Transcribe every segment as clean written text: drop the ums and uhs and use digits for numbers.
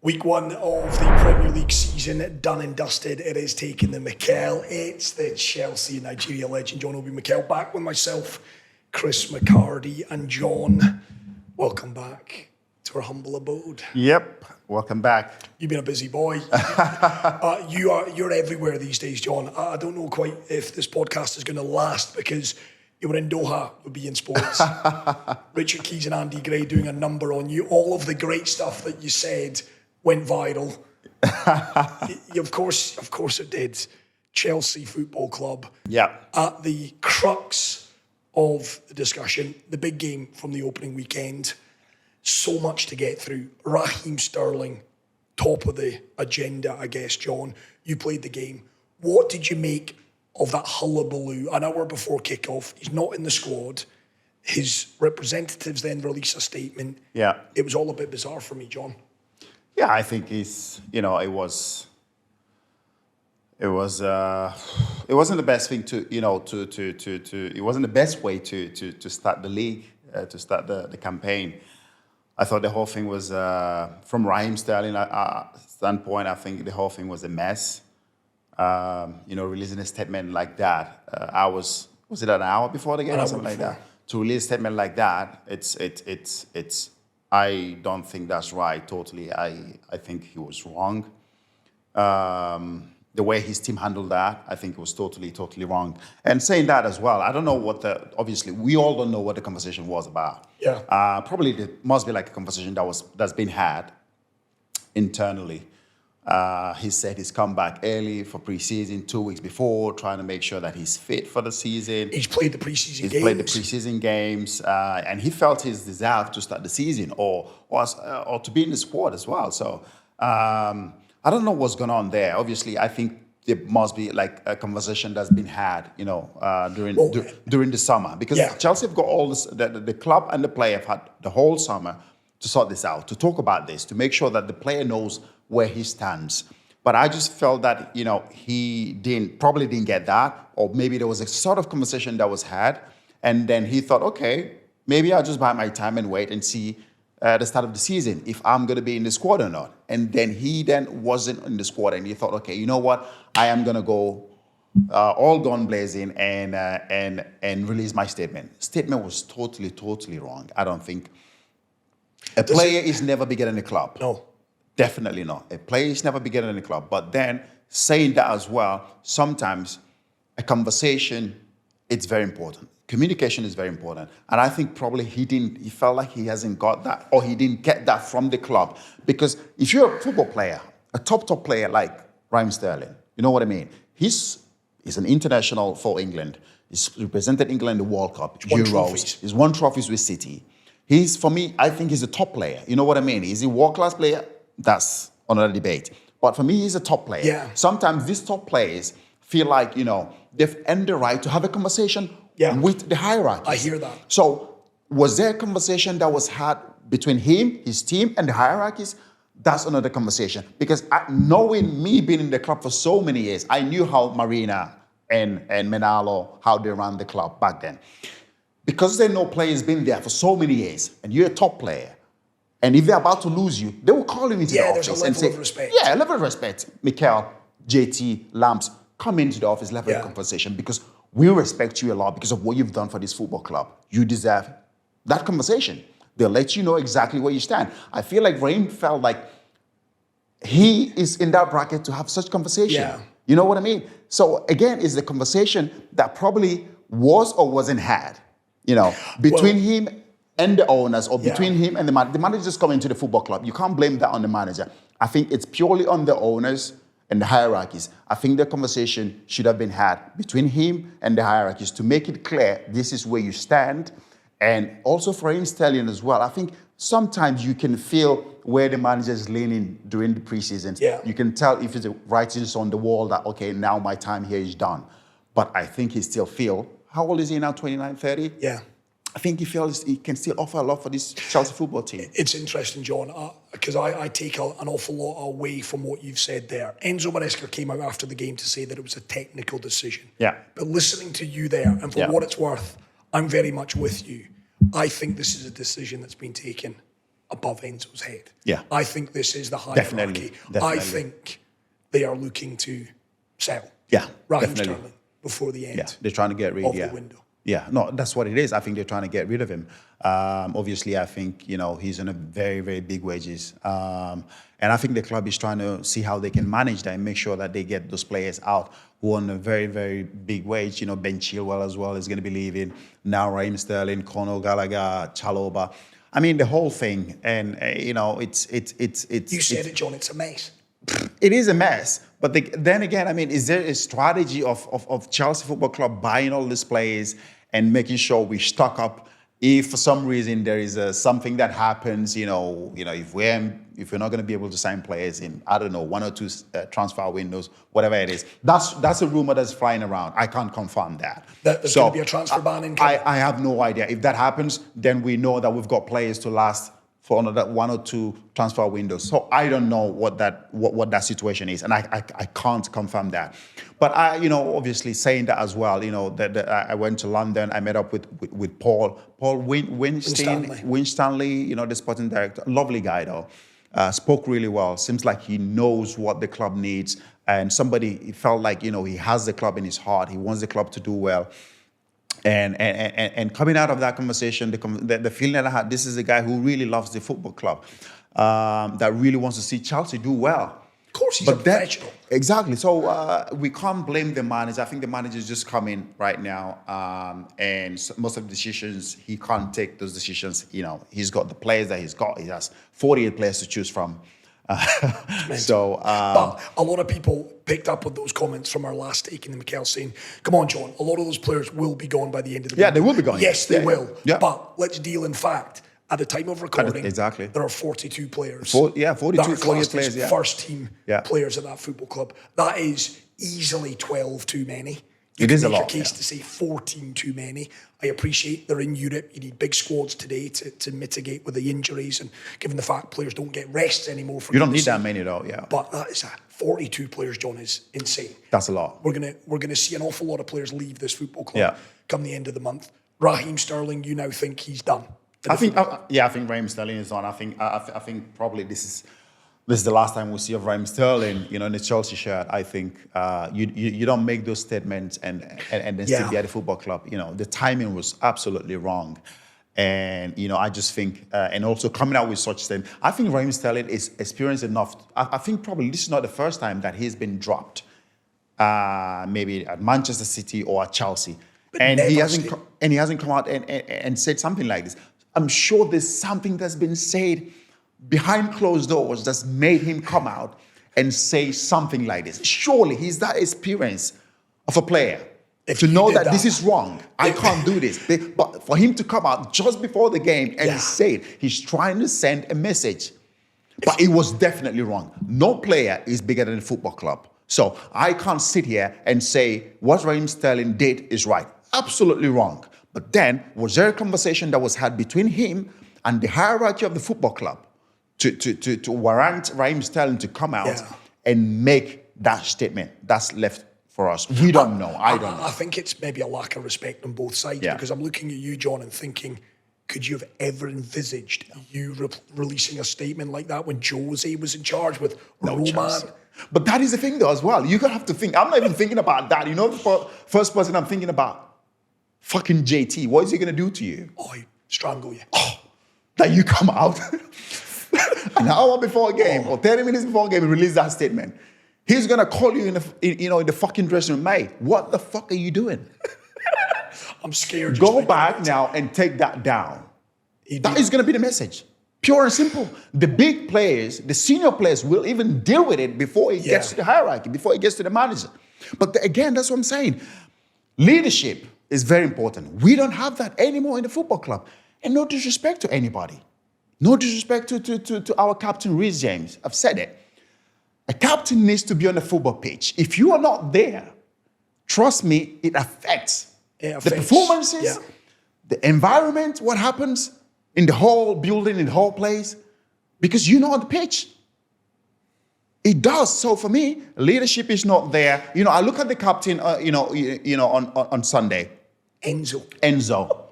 Week 1 of the Premier League season done and dusted. It is Taking the Mikel. It's the Chelsea Nigeria legend John Obi Mikel back with myself, Chris McCarty, and John. Welcome back to our humble abode. Yep, welcome back. You've been a busy boy. You're everywhere these days, John. I don't know quite if this podcast is going to last because you were in Doha with beIN Sports. Richard Keys and Andy Gray doing a number on you. All of the great stuff that you said went viral. Of course it did. Chelsea Football Club. Yeah. At the crux of the discussion, the big game from the opening weekend. So much to get through. Raheem Sterling, top of the agenda, I guess, John. You played the game. What did you make of that hullabaloo an hour before kickoff? He's not in the squad. His representatives then release a statement. Yeah. It was all a bit bizarre for me, John. Yeah, I think it wasn't the best thing it wasn't the best way to start the league, to start the campaign. I thought the whole thing was, from Raheem Sterling standpoint, I think the whole thing was a mess. Releasing a statement like that, was it an hour before the game or something like that? To release a statement like that, it's I don't think that's right, totally. I think he was wrong. The way his team handled that, I think it was totally wrong. And saying that as well, I don't know obviously, we all don't know what the conversation was about. Yeah. Probably there must be like a conversation that's been had internally. He said he's come back early for pre-season 2 weeks before, trying to make sure that he's fit for the season. He's played the pre-season games. He's played the pre-season games, and he felt he's deserved to start the season or to be in the squad as well. So I don't know what's going on there. Obviously, I think there must be like a conversation that's been had, during the summer, because Chelsea have got all this. The club and the player have had the whole summer to sort this out, to talk about this, to make sure that the player knows where he stands. But I just felt that, he probably didn't get that, or maybe there was a sort of conversation that was had, and then he thought, okay, maybe I'll just buy my time and wait and see the start of the season if I'm going to be in the squad or not. And then he wasn't in the squad, and he thought, okay, you know what, I am going to go all gun blazing and release my statement. Statement was totally wrong. I don't think a player is never bigger than the club. No. Definitely not. A player is never bigger than the club. But then saying that as well, sometimes a conversation, it's very important. Communication is very important. And I think probably he felt like he hasn't got that, or he didn't get that from the club. Because if you're a football player, a top player like Raheem Sterling, you know what I mean? He's an international for England. He's represented England in the World Cup, Euros. He's won trophies with City. For me, I think he's a top player. You know what I mean? Is he a world-class player? That's another debate. But for me, he's a top player. Yeah. Sometimes these top players feel like, they've earned the right to have a conversation with the hierarchy. I hear that. So was there a conversation that was had between him, his team, and the hierarchies? That's another conversation. Because knowing me being in the club for so many years, I knew how Marina and Menalo, how they ran the club back then. Because they know players been there for so many years, and you're a top player, and if they're about to lose you, they will call him into the office there's a level of respect. Yeah, a level of respect. Mikel, JT, Lamps, come into the office, level of conversation, because we respect you a lot because of what you've done for this football club. You deserve that conversation. They'll let you know exactly where you stand. I feel like Raheem felt like he is in that bracket to have such conversation. Yeah. You know what I mean? So again, it's the conversation that probably was or wasn't had, between him and the owners, or between him and the manager. The manager just coming to the football club. You can't blame that on the manager. I think it's purely on the owners and the hierarchies. I think the conversation should have been had between him and the hierarchies to make it clear this is where you stand. And also for Raheem Sterling as well, I think sometimes you can feel where the manager is leaning during the preseason. Yeah. You can tell if it's writings on the wall that, okay, now my time here is done. But I think he still feel, how old is he now, 29, 30? Yeah. I think he feels he can still offer a lot for this Chelsea football team. It's interesting, John, because I take an awful lot away from what you've said there. Enzo Fernandez came out after the game to say that it was a technical decision. Yeah. But listening to you there, and for what it's worth, I'm very much with you. I think this is a decision that's been taken above Enzo's head. Yeah. I think this is the hierarchy. Definitely. I think they are looking to sell. Yeah, Raheem definitely. Sterling before the end. Yeah, they're trying to get rid of the window. Yeah, no, that's what it is. I think they're trying to get rid of him. Obviously, I think, he's on a very, very big wages. And I think the club is trying to see how they can manage that and make sure that they get those players out who are on a very, very big wage. Ben Chilwell as well is going to be leaving. Now Raheem Sterling, Conor Gallagher, Chalobah. I mean, the whole thing. And, it's... You said it, John, it's a mess. It is a mess. But then again, I mean, is there a strategy of Chelsea Football Club buying all these players and making sure we stock up if for some reason there is something that happens, if we're not going to be able to sign players in, I don't know, 1 or 2 transfer windows, whatever it is. That's a rumor that's flying around. I can't confirm that. There's going to be a transfer ban in Canada. I have no idea. If that happens, then we know that we've got players to last for another 1 or 2 transfer windows. So I don't know what that situation is, and I can't confirm that. But obviously saying that as well, that I went to London, I met up with Paul Winstanley, the sporting director, lovely guy though, spoke really well. Seems like he knows what the club needs, and he felt like he has the club in his heart. He wants the club to do well. And coming out of that conversation, the feeling that I had, this is a guy who really loves the football club, that really wants to see Chelsea do well. Of course, he's a professional. Exactly. So we can't blame the manager. I think the manager is just coming right now, and most of the decisions, he can't take those decisions. He's got the players that he's got. He has 48 players to choose from. But a lot of people picked up on those comments from our last Taking the Mikel saying, come on, John, a lot of those players will be gone by the end of the month. Yeah, they will be gone. Yes, they will. Yeah. But let's deal in fact. At the time of recording, exactly. there are 42 players. 42, 48 players, yeah. First team players at that football club. That is easily 12 too many. It is a lot. You can make a case to say 14 too many. I appreciate they're in Europe. You need big squads today to mitigate with the injuries, and given the fact players don't get rests anymore. You don't need that many though, yeah. But that is 42 players, John, is insane. That's a lot. We're gonna see an awful lot of players leave this football club come the end of the month. Raheem Sterling, you now think he's done? I think Raheem Sterling is on. I think probably this is the last time we'll see of Raheem Sterling, in the Chelsea shirt. I think you don't make those statements and then still be at the football club. The timing was absolutely wrong. And, I just think, and also coming out with such statements, I think Raheem Sterling is experienced enough. I think probably this is not the first time that he's been dropped, maybe at Manchester City or at Chelsea. And he hasn't come out and said something like this. I'm sure there's something that's been said behind closed doors that's made him come out and say something like this. Surely he's that experience of a player to know that this is wrong. I can't do this. But for him to come out just before the game and say it, he's trying to send a message. But it was definitely wrong. No player is bigger than a football club. So I can't sit here and say what Raheem Sterling did is right. Absolutely wrong. But then, was there a conversation that was had between him and the hierarchy of the football club to warrant Raheem Sterling to come out and make that statement? That's left for us. We don't know. I don't know. I think it's maybe a lack of respect on both sides because I'm looking at you, John, and thinking, could you have ever envisaged you releasing a statement like that when José was in charge with Roman? But that is the thing, though, as well. You're going to have to think. I'm not even thinking about that. The first person I'm thinking about, fucking JT. What is he going to do to you? Oh, he'd strangle you. Oh, that you come out an hour before a game or 30 minutes before a game and release that statement. He's going to call you in the fucking dressing room. Mate, what the fuck are you doing? I'm scared. Go back now and take that down. That is going to be the message. Pure and simple. The big players, the senior players will even deal with it before it gets to the hierarchy, before it gets to the manager. But again, that's what I'm saying. Leadership is very important. We don't have that anymore in the football club. And no disrespect to anybody. No disrespect to our captain, Reece James. I've said it. A captain needs to be on the football pitch. If you are not there, trust me, it affects the performances, the environment, what happens in the whole building, in the whole place, because you're not on the pitch. It does. So for me, leadership is not there. I look at the captain, on Sunday. Enzo.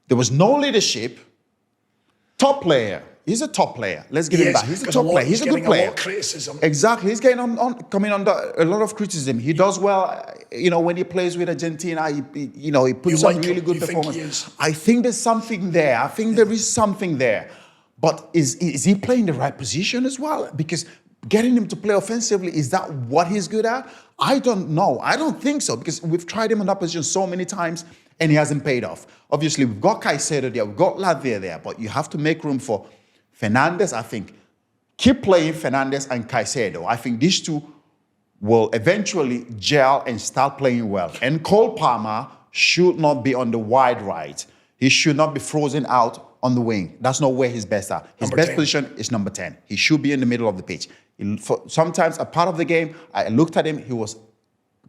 There was no leadership. Top player, He's a top player. Let's give him that. He's a top player. He's a good A player. lot of criticism. Exactly. He's getting coming under a lot of criticism. He does well, when he plays with Argentina. He puts some really good performance. I think there's something there. I think there is something there. But is he playing the right position as well? Because getting him to play offensively, is that what he's good at? I don't know. I don't think so, because we've tried him in that position so many times and he hasn't paid off. Obviously, we've got Caicedo there, we've got Lavia there, but you have to make room for Fernandez. I think keep playing Fernandez and Caicedo. I think these two will eventually gel and start playing well. And Cole Palmer should not be on the wide right. He should not be frozen out on the wing. That's not where he's best at. His best position is number 10. He should be in the middle of the pitch. Sometimes a part of the game, I looked at him, he was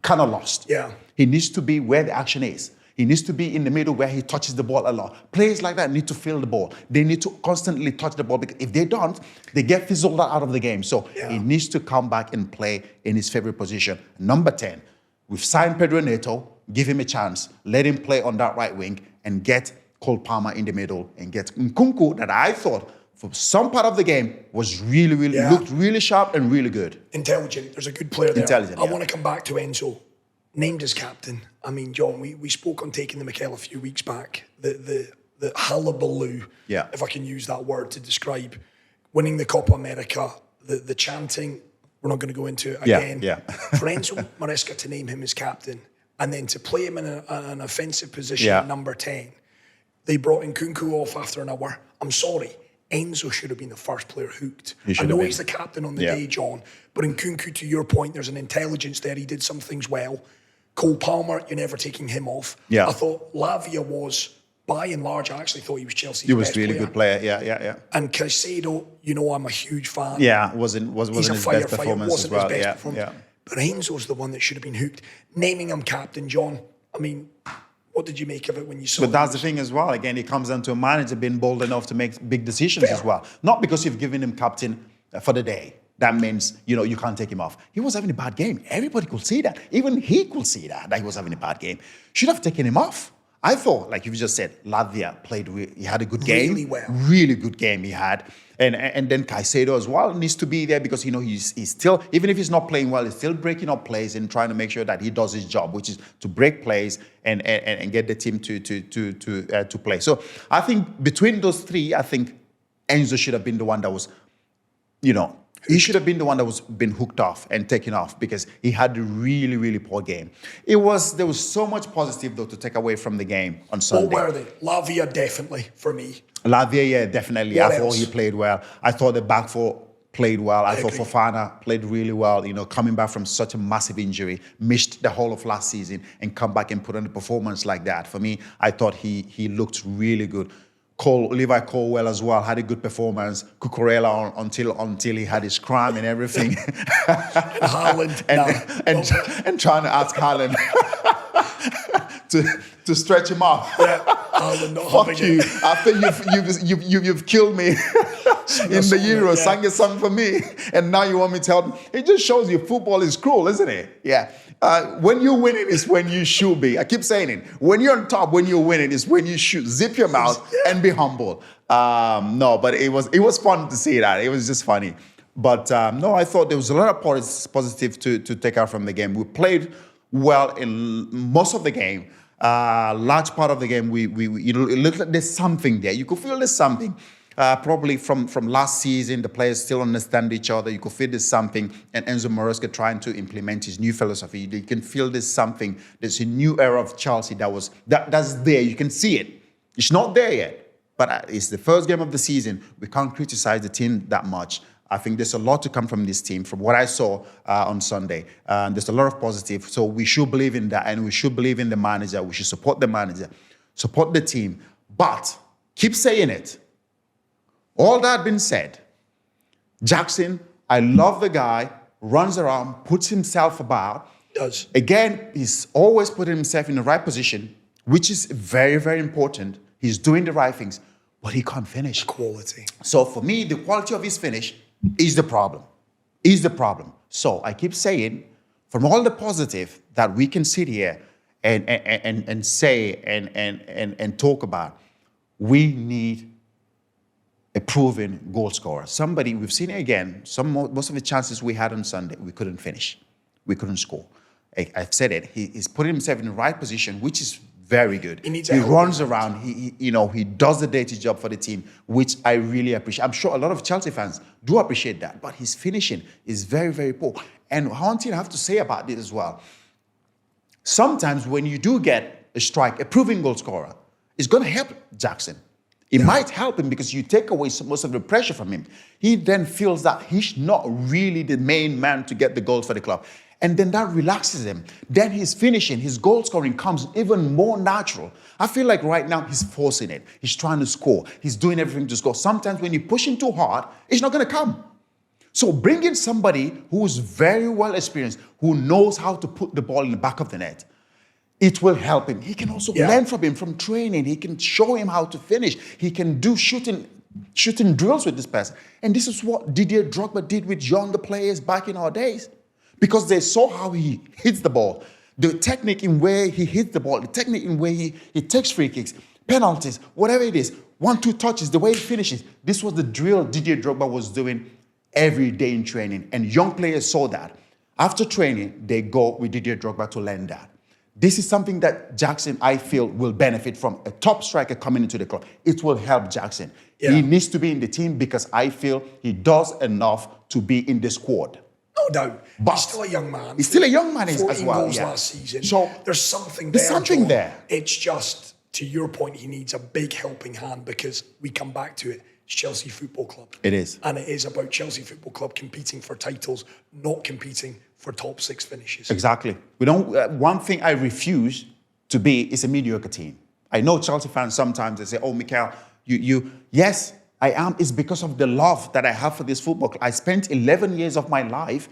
kind of lost. Yeah. He needs to be where the action is. He needs to be in the middle where he touches the ball a lot. Players like that need to feel the ball. They need to constantly touch the ball, because if they don't, they get fizzled out of the game. So he needs to come back and play in his favorite position. Number 10, we've signed Pedro Neto, give him a chance, let him play on that right wing and get Cole Palmer in the middle and get Nkunku, that I thought for some part of the game was really looked really sharp and really good. Intelligent. There's a good player there. Intelligent, I want to come back to Enzo. Named as captain. I mean, John, we spoke on Taking the Mikel a few weeks back. The hullabaloo, if I can use that word to describe winning the Copa America, the chanting, we're not going to go into it again. For Enzo Maresca to name him as captain and then to play him in an offensive position at number 10. They brought Nkunku off after an hour. I'm sorry, Enzo should have been the first player hooked. I know he's the captain on the day, John, but Nkunku, to your point, there's an intelligence there. He did some things well. Cole Palmer, you're never taking him off. I thought Lavia was, by and large, I actually thought he was Chelsea's best player. He was really good player, yeah. And Caicedo, I'm a huge fan. Wasn't his best performance as well. But Enzo's the one that should have been hooked. Naming him captain, John, I mean, what did you make of it when you saw it? But that's the thing as well. Again, it comes down to a manager being bold enough to make big decisions as well. Not because you've given him captain for the day. That means, you can't take him off. He was having a bad game. Everybody could see that. Even he could see that he was having a bad game. Should have taken him off. I thought, like you just said, Lavia played, he had a good game. Really well. Really good game he had. And then Caicedo as well needs to be there because, he's still, even if he's not playing well, he's still breaking up plays and trying to make sure that he does his job, which is to break plays and get the team to play. So I think between those three, I think Enzo should have been the one that was, he should have been the one that was been hooked off and taken off because he had a really, really poor game. There was so much positive though to take away from the game on Sunday. What were they? Lavia definitely for me. Lavia, definitely. I thought he played well. I thought the back four played well. I thought Fofana played really well. coming back from such a massive injury, missed the whole of last season and come back and put on a performance like that. For me, I thought he looked really good. Levi Colwell as well had a good performance. Cucurella until he had his crime and everything. And Haaland. and trying to ask Haaland to stretch him up. Haaland not Fuck you. After you've killed me in the Euros, sang a song for me, and now you want me to help me. It just shows you football is cruel, isn't it? Yeah. When you're winning is when you should be. I keep saying it. When you're on top, when you're winning is when you should zip your mouth and be humble. No, but it was fun to see that. It was just funny. But no, I thought there was a lot of positive to take out from the game. We played well in most of the game. Large part of the game, we it looked like there's something there. You could feel there's something. Probably from last season, the players still understand each other. You could feel there's something, and Enzo Maresca trying to implement his new philosophy. You can feel there's something. There's a new era of Chelsea that's there. You can see it. It's not there yet, but it's the first game of the season. We can't criticize the team that much. I think there's a lot to come from this team, from what I saw on Sunday. There's a lot of positive, so we should believe in that, and we should believe in the manager. We should support the manager, support the team, but keep saying it. All that being said, Jackson, I love the guy, runs around, puts himself about. Does. Again, he's always putting himself in the right position, which is very, very important. He's doing the right things, but he can't finish. Quality. So for me, the quality of his finish is the problem. So I keep saying, from all the positive that we can sit here and say and talk about, we need a proven goal scorer. Somebody, we've seen it again, most of the chances we had on Sunday, we couldn't finish. We couldn't score. I've said it. He's putting himself in the right position, which is very good. He runs around. He does the dirty job for the team, which I really appreciate. I'm sure a lot of Chelsea fans do appreciate that, but his finishing is very, very poor. And one thing I have to say about this as well, sometimes when you do get a strike, a proven goal scorer, it's going to help Jackson. It might help him because you take away most of the pressure from him. He then feels that he's not really the main man to get the goals for the club. And then that relaxes him. Then his finishing, his goal scoring comes even more natural. I feel like right now he's forcing it. He's trying to score. He's doing everything to score. Sometimes when you push him too hard, it's not going to come. So bring in somebody who's very well experienced, who knows how to put the ball in the back of the net. It will help him. He can also learn from him, from training. He can show him how to finish. He can do shooting drills with this person. And this is what Didier Drogba did with younger players back in our days. Because they saw how he hits the ball, the technique in where he hits the ball, the technique in where he takes free kicks, penalties, whatever it is, 1-2 touches, the way he finishes. This was the drill Didier Drogba was doing every day in training. And young players saw that. After training, they go with Didier Drogba to learn that. This is something that Jackson, I feel, will benefit from. A top striker coming into the club. It will help Jackson. Yeah. He needs to be in the team because I feel he does enough to be in the squad. No doubt. But he's still a young man. He's still a young man as well. 14 goals last season. So there's something there. There's something there. It's just, to your point, he needs a big helping hand because we come back to it. It's Chelsea Football Club. It is. And it is about Chelsea Football Club competing for titles, not competing for top 6 finishes. Exactly. We don't. One thing I refuse to be is a mediocre team. I know Chelsea fans sometimes they say, "Oh, Mikel, you." Yes, I am. It's because of the love that I have for this football club. I spent 11 years of my life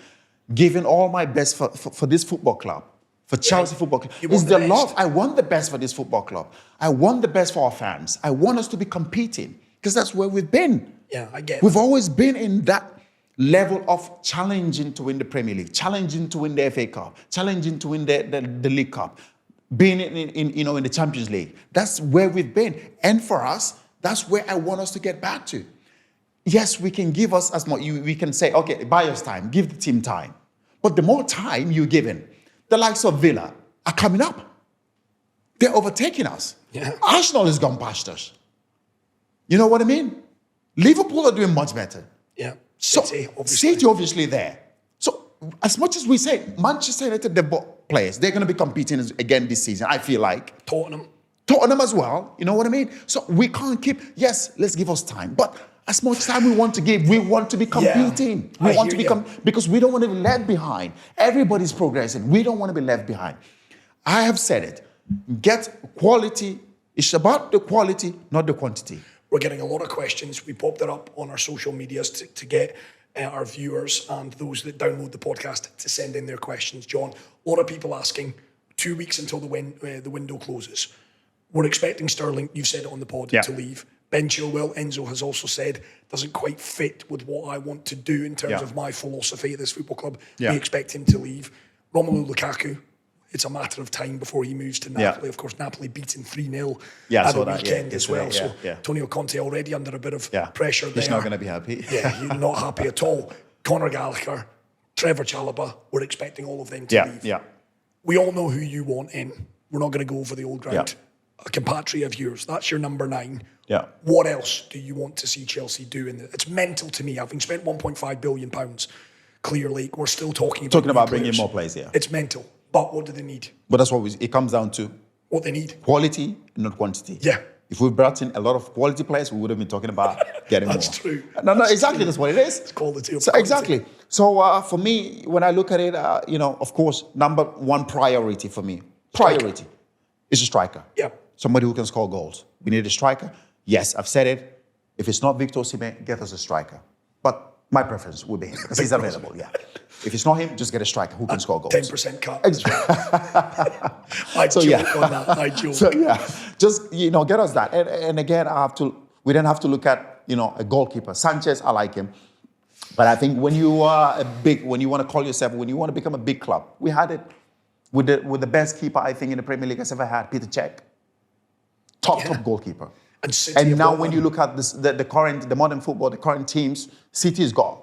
giving all my best for this football club, for Chelsea Football Club. It's the love. I want the best for this football club. I want the best for our fans. I want us to be competing because that's where we've been. Yeah, I get it. We've always been in that level of challenging to win the Premier League, challenging to win the FA Cup, challenging to win the League Cup, being in the Champions League. That's where we've been. And for us, that's where I want us to get back to. Yes, we can give us as much. We can say, okay, buy us time, give the team time. But the more time you're given, the likes of Villa are coming up. They're overtaking us. Yeah. Arsenal has gone past us. You know what I mean? Liverpool are doing much better. Yeah. City, obviously there. So as much as we say Manchester United, they're players, they're going to be competing again this season, I feel like. Tottenham as well, you know what I mean? So we can't keep, yes, let's give us time. But as much time we want to give, we want to be competing. Yeah, we want to be because we don't want to be left behind. Everybody's progressing. We don't want to be left behind. I have said it. Get quality. It's about the quality, not the quantity. We're getting a lot of questions. We popped it up on our social medias to get our viewers and those that download the podcast to send in their questions. John, a lot of people asking, 2 weeks until the window closes. We're expecting Sterling, you've said it on the pod, to leave. Ben Chilwell, Enzo has also said, doesn't quite fit with what I want to do in terms of my philosophy at this football club. We expect him to leave. Romelu Lukaku, it's a matter of time before he moves to Napoli. Of course, Napoli beaten 3-0 at the weekend as well. So Antonio Conte already under a bit of pressure there. He's not going to be happy. He's not happy at all. Conor Gallagher, Trevor Chalobah, we're expecting all of them to leave. We all know who you want in. We're not going to go over the old ground. A compatriot of yours, that's your number 9. What else do you want to see Chelsea do? It's mental to me. Having spent £1.5 billion, clearly, we're still talking about bringing more players. It's mental. But what do they need? But that's what it comes down to. What they need. Quality, not quantity. Yeah. If we brought in a lot of quality players, we would have been talking about getting more. That's true. No, exactly. That's what it is. It's quality of quality. Exactly. So for me, when I look at it, of course, number 1 priority for me, is a striker. Yeah. Somebody who can score goals. We need a striker. Yes, I've said it. If it's not Victor Osimhen, get us a striker. But my preference would be him because he's available. If it's not him, just get a striker who can score goals. 10% cut. I joke on that. I joke. So just get us that. And again, we then have to look at a goalkeeper. Sanchez, I like him, but I think when you want to become a big club, we had it with the best keeper I think in the Premier League has ever had, Peter Cech, top goalkeeper. And City And have now got when one. you look at this, the modern football, the current teams, City's got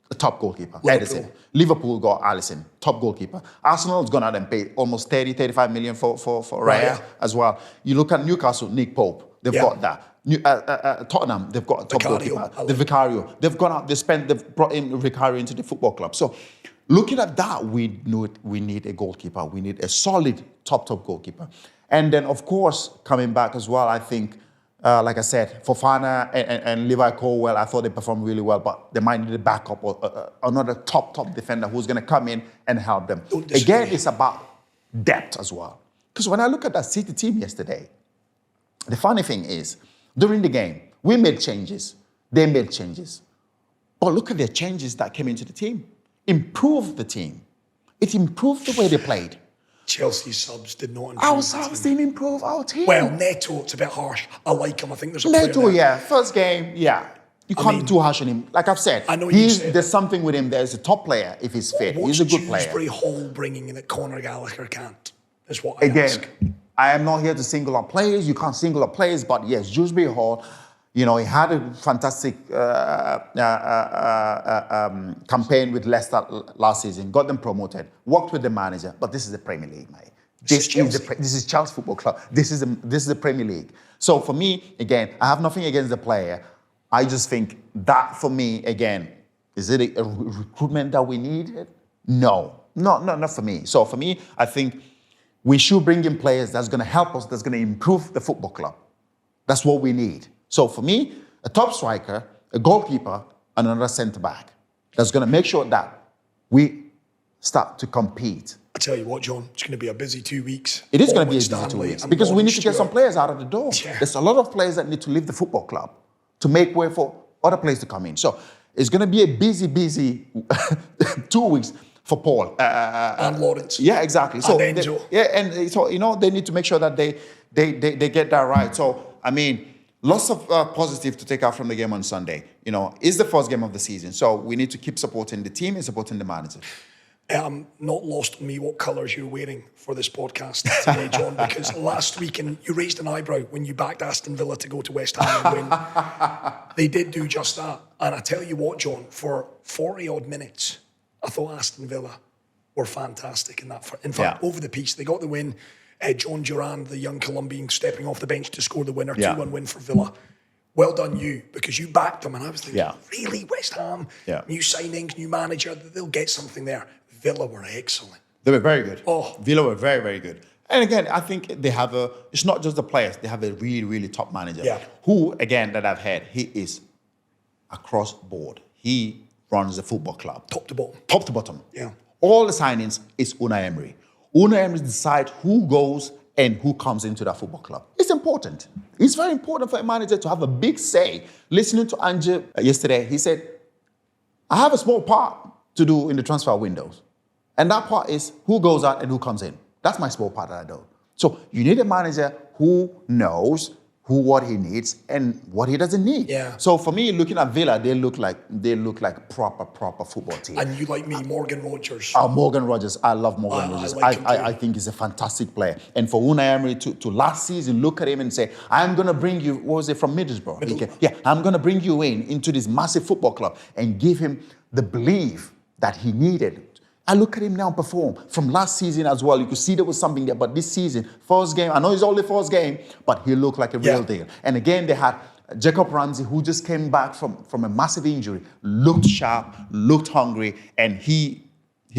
a top goalkeeper, Liverpool. Ederson. Liverpool got Alisson, top goalkeeper. Arsenal's gone out and paid almost 35 million for Raya as well. You look at Newcastle, Nick Pope, they've got that. Tottenham, they've got a top goalkeeper. The Vicario, they've gone out, they've brought in Vicario into the football club. So looking at that, we need a goalkeeper. We need a solid top goalkeeper. And then, of course, coming back as well, I think, like I said, Fofana and Levi Colwill, I thought they performed really well, but they might need a backup or another top defender who's going to come in and help them. Again, it's about depth as well. Because when I look at that City team yesterday, the funny thing is, during the game, we made changes. They made changes. But look at the changes that came into the team. Improved the team. It improved the way they played. Chelsea's subs did not improve. Our subs didn't improve our team. Well, Neto, it's a bit harsh. I like him. I think there's a player Neto, there. yeah. First game, yeah. You can't be too harsh on him. Like I've said, I know you said there's something with him. There's a top player if he's fit. He's a good player. Dewsbury Hall bringing in that Conor Gallagher can't? Is what I ask. I am not here to single out players. You can't single out players, but yes, Dewsbury Hall, you know, he had a fantastic campaign with Leicester last season, got them promoted, worked with the manager, but this is the Premier League, mate. This is Chelsea Football Club. This is the Premier League. So for me, again, I have nothing against the player. I just think that for me, again, is it a recruitment that we needed? No, not for me. So for me, I think we should bring in players that's going to help us, that's going to improve the football club. That's what we need. So for me, a top striker, a goalkeeper, and another centre-back that's going to make sure that we start to compete. I tell you what, John, it's going to be a busy 2 weeks. It is going to be a busy 2 weeks because we need to get some players out of the door. Yeah. There's a lot of players that need to leave the football club to make way for other players to come in. So it's going to be a busy 2 weeks for Paul. And Lawrence. Yeah, exactly. So and Enzo. and so, you know, they need to make sure that they get that right. So, I mean, lots of positive to take out from the game on Sunday. You know, it's the first game of the season. So we need to keep supporting the team and supporting the manager. Not lost on me what colours you're wearing for this podcast today, John, because last week you raised an eyebrow when you backed Aston Villa to go to West Ham and win. They did do just that. And I tell you what, John, for 40-odd minutes, I thought Aston Villa were fantastic in that. In fact, over the piece, they got the win. John Duran, the young Colombian, stepping off the bench to score the winner, 2-1 win for Villa. Well done you, because you backed them. And I was thinking, really, West Ham, new signings, new manager, they'll get something there. Villa were excellent. They were very good. Oh. Villa were very, very good. And again, I think they have it's not just the players, they have a really, really top manager who, again, that I've had, he is across board. He runs the football club. Top to bottom. Top to bottom. Yeah. All the signings is Unai Emery. Unai Emery decides who goes and who comes into that football club. It's important. It's very important for a manager to have a big say. Listening to Ange yesterday, he said, I have a small part to do in the transfer windows. And that part is who goes out and who comes in. That's my small part that I do. So you need a manager who knows what he needs and what he doesn't need. Yeah. So for me, looking at Villa, they look like proper football team. And you like me, Morgan Rogers. Morgan Rogers. I love Morgan Rogers. I think he's a fantastic player. And for Unai Emery to last season look at him and say, I'm going to bring you, what was it, from Middlesbrough? I'm going to bring you into this massive football club and give him the belief that he needed. I look at him now perform. From last season as well, you could see there was something there. But this season, first game, I know it's only first game, but he looked like a real deal. And again, they had Jacob Ramsey, who just came back from a massive injury, looked sharp, looked hungry, and he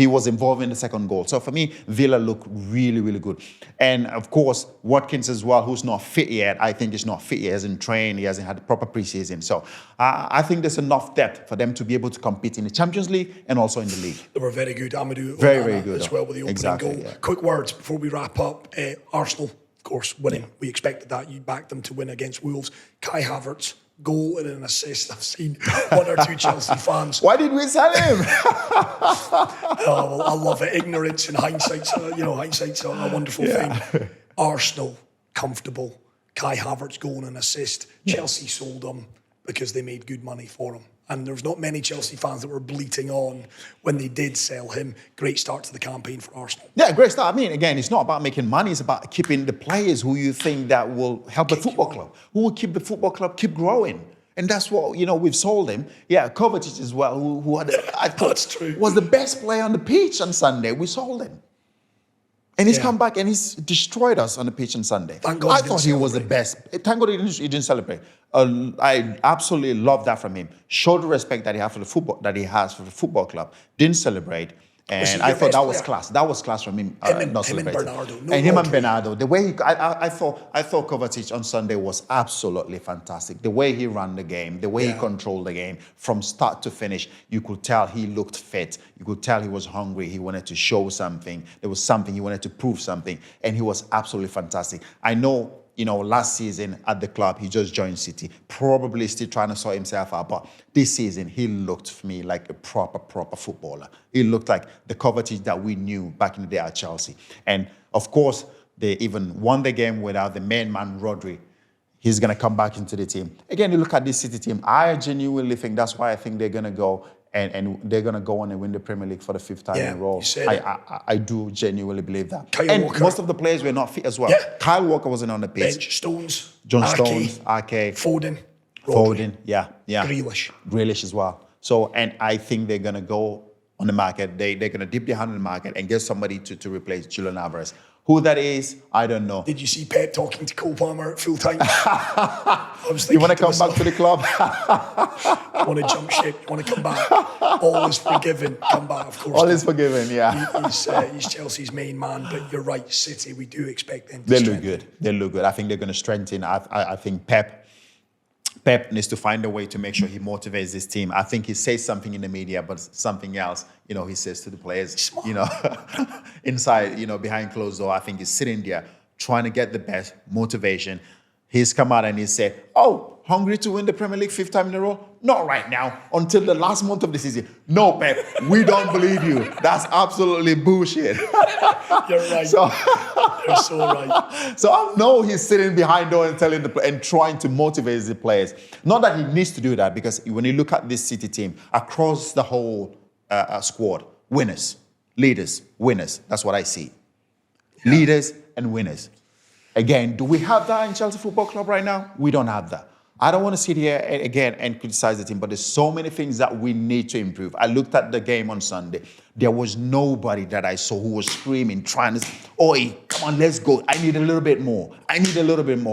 was involved in the second goal. So for me, Villa looked really, really good. And of course, Watkins as well, who's not fit yet. I think he's not fit. He hasn't trained. He hasn't had the proper preseason. So I think there's enough depth for them to be able to compete in the Champions League and also in the league. They were very good. Amadou very, very good as well with the opening goal. Yeah. Quick words before we wrap up. Arsenal, of course, winning. Yeah. We expected that. You backed them to win against Wolves. Kai Havertz, goal and an assist. I've seen one or two Chelsea fans. Why did we sell him? Well, I love it. Ignorance and hindsight's a wonderful thing. Arsenal, comfortable. Kai Havertz, goal and an assist. Chelsea sold him because they made good money for him. And there was not many Chelsea fans that were bleating on when they did sell him. Great start to the campaign for Arsenal. Yeah, great start. I mean, again, it's not about making money. It's about keeping the players who you think that will help the football club, who will keep the football club keep growing. And that's what, we've sold him. Yeah, Kovacic as well, who had, I thought, That's true. was the best player on the pitch on Sunday. We sold him. And he's come back and he's destroyed us on the pitch on Sunday. Thank God I thought he was the best. Thank God he didn't celebrate. I absolutely love that from him. Showed the respect that he has for the football club. Didn't celebrate. And I thought that was class. That was class from him. Him and Bernardo. Him and Bernardo. The way I thought Kovacic on Sunday was absolutely fantastic. The way he ran the game, the way he controlled the game from start to finish, you could tell he looked fit. You could tell he was hungry. He wanted to show something. There was something he wanted to prove something, and he was absolutely fantastic. I know. Last season at the club, he just joined City, probably still trying to sort himself out. But this season, he looked for me like a proper footballer. He looked like the Kovacic that we knew back in the day at Chelsea. And of course, they even won the game without the main man, Rodri. He's going to come back into the team. Again, you look at this City team, I genuinely think that's why I think they're going to go and they're going to go on and win the Premier League for the 5th time in a row. I do genuinely believe that. Kyle Walker. Most of the players were not fit as well. Yeah. Kyle Walker wasn't on the pitch. Bench, Stones. John Ake, Stones, Ake. Foden. Yeah. Grealish as well. So, and I think they're going to go on the market. They're going to dip their hand in the market and get somebody to replace Julian Alvarez. Who that is, I don't know. Did you see Pep talking to Cole Palmer at full time? You want to come back to the club? You want to jump ship? You want to come back? All is forgiven. Come back, of course. All is forgiven, yeah. He's Chelsea's main man, but you're right, City, we do expect them to They look good. They look good. I think they're going to strengthen. I think Pep needs to find a way to make sure he motivates this team. I think he says something in the media, but something else, he says to the players, inside, behind closed door. I think he's sitting there trying to get the best motivation. He's come out and he said, hungry to win the Premier League 5th time in a row? Not right now, until the last month of the season. No, Pep, we don't believe you. That's absolutely bullshit. You're right. You're so right. So I know he's sitting behind door and and trying to motivate the players. Not that he needs to do that, because when you look at this City team across the whole squad, winners, leaders, winners. That's what I see. Yeah. Leaders and winners. Again, do we have that in Chelsea Football Club right now? We don't have that. I don't want to sit here again and criticize the team, but there's so many things that we need to improve. I looked at the game on Sunday. There was nobody that I saw who was screaming, trying to, oi, come on, let's go. I need a little bit more.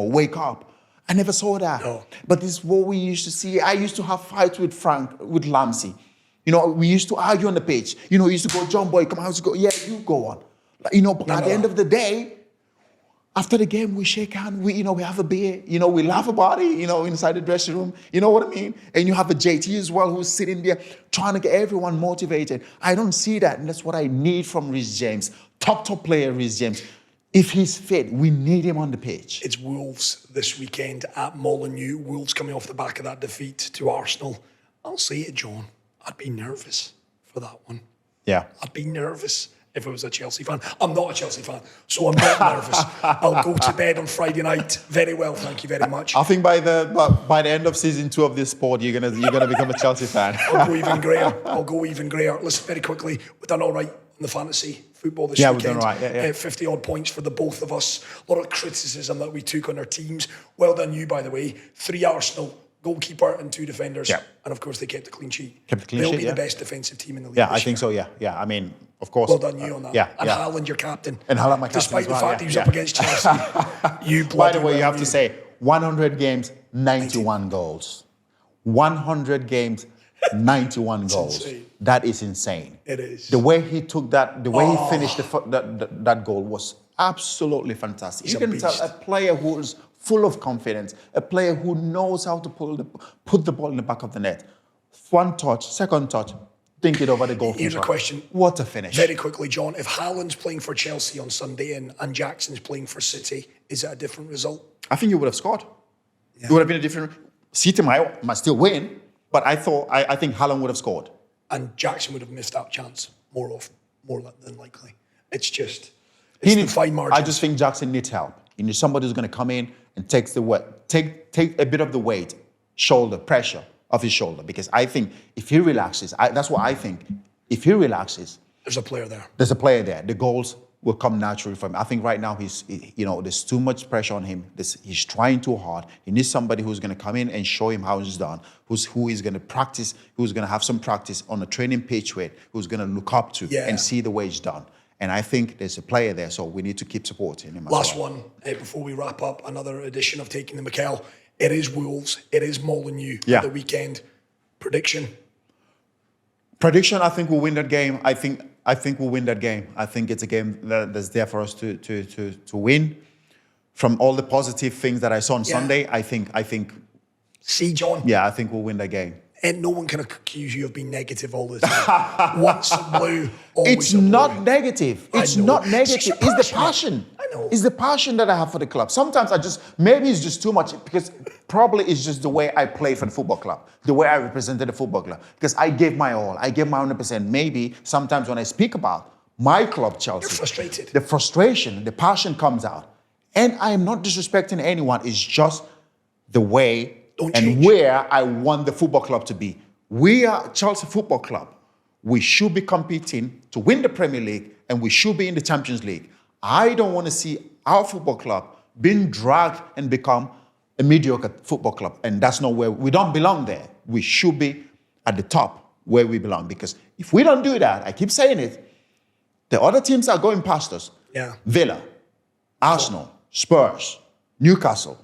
Wake up. I never saw that. No. But this is what we used to see. I used to have fights with Lamsey. We used to argue on the pitch. He used to go, John boy, come on, let's go. Yeah, you go on. But at the end of the day, after the game, we shake hands, we have a beer, we laugh about it, inside the dressing room. You know what I mean? And you have a JT as well who's sitting there trying to get everyone motivated. I don't see that, and that's what I need from Reece James. Top player, Reece James. If he's fit, we need him on the pitch. It's Wolves this weekend at Molineux. Wolves coming off the back of that defeat to Arsenal. I'll say it, John, I'd be nervous for that one. Yeah. I'd be nervous if I was a Chelsea fan. I'm not a Chelsea fan, so I'm not nervous. I'll go to bed on Friday night. Very well, thank you very much. I think by the end of season 2 of this sport, you're gonna become a Chelsea fan. I'll go even greater. Listen, very quickly, we've done all right in the fantasy football this weekend. We've done all right. Yeah. 50 odd points for the both of us. A lot of criticism that we took on our teams. Well done you, by the way. 3 Arsenal, goalkeeper and 2 defenders. Yeah. And of course they kept the clean sheet. They'll be the best defensive team in the league. Yeah, I think so, yeah. I mean, of course. Well done you on that. And Haaland, your captain. And Haaland, my captain. Despite the fact he was up against Chelsea. By the way, you have to say 100 games, 91 goals. 100 games, 91 goals. Insane. That is insane. It is. The way he took that, the way he finished that goal was absolutely fantastic. You can tell a player who's full of confidence, a player who knows how to put the ball in the back of the net. One touch, second touch, dink it over the goalkeeper. Here's a question. What a finish. Very quickly, John. If Haaland's playing for Chelsea on Sunday and Jackson's playing for City, is it a different result? I think you would have scored. Yeah. It would have been a different... City might still win, but I think Haaland would have scored. And Jackson would have missed that chance more than likely. It's the fine margin. I just think Jackson needs help. You need somebody who's going to come in and take a bit of the weight, shoulder pressure off his shoulder. Because I think if he relaxes, that's what I think. If he relaxes, there's a player there. There's a player there. The goals will come naturally from him. I think right now there's too much pressure on him. He's trying too hard. He needs somebody who's going to come in and show him how it's done, who is going to practice, who's going to have some practice on a training pitch with, who's going to look up to and see the way it's done. And I think there's a player there, so we need to keep supporting him. Last one, before we wrap up, another edition of Taking the Mikel. It is Wolves. It is Molineux at the weekend. Prediction? Prediction, I think we'll win that game. I think we'll win that game. I think it's a game that's there for us to win. From all the positive things that I saw on Sunday, I think. See, John? Yeah, I think we'll win that game. And no one can accuse you of being negative all the time. Once blue, always It's not negative. It's not negative. It's the passion. I know. It's the passion that I have for the club. Sometimes maybe it's just too much because probably it's just the way I play for the football club, the way I represented the football club. Because I gave my all. I gave my 100%. Maybe sometimes when I speak about my club, Chelsea, you're frustrated. The frustration, the passion comes out. And I am not disrespecting anyone. It's just the way and where I want the football club to be. We are Chelsea Football Club. We should be competing to win the Premier League and we should be in the Champions League. I don't want to see our football club being dragged and become a mediocre football club. And that's not where we don't belong there. We should be at the top where we belong. Because if we don't do that, I keep saying it, the other teams are going past us. Yeah. Villa, Arsenal, Spurs, Newcastle.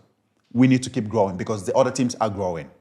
We need to keep growing because the other teams are growing.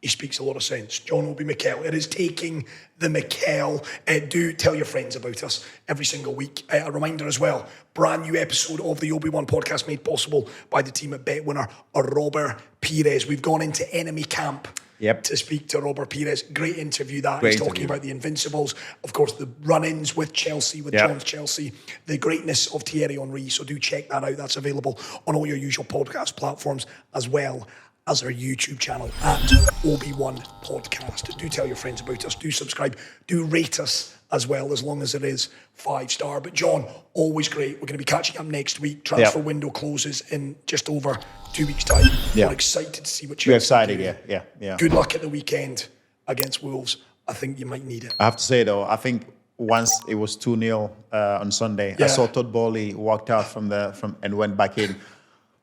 He speaks a lot of sense. John Obi Mikel. It is Taking the Mikel. Do tell your friends about us every single week. A reminder as well, brand new episode of the Obi-Wan podcast made possible by the team at BetWinner, Robert Pires. We've gone into enemy camp to speak to Robert Pires. Great interview that. He's talking about the Invincibles. Of course, the run-ins with Chelsea, with John's Chelsea, the greatness of Thierry Henry. So do check that out. That's available on all your usual podcast platforms as well as our YouTube channel at Obi-Wan Podcast. Do tell your friends about us. Do subscribe. Do rate us as well, as long as it is 5-star. But John, always great. We're going to be catching up next week. Transfer window closes in just over 2 weeks' time. We're excited to see what you're excited, yeah. Good luck at the weekend against Wolves. I think you might need it. I have to say, though, I think once it was 2-0 on Sunday, I saw Todd Bowley walked out and went back in.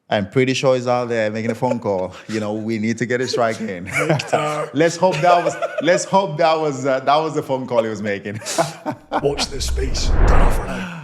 I'm pretty sure he's out there making a phone call. We need to get a strike in. Let's hope that was the phone call he was making. Watch this space. Ta-ra for now.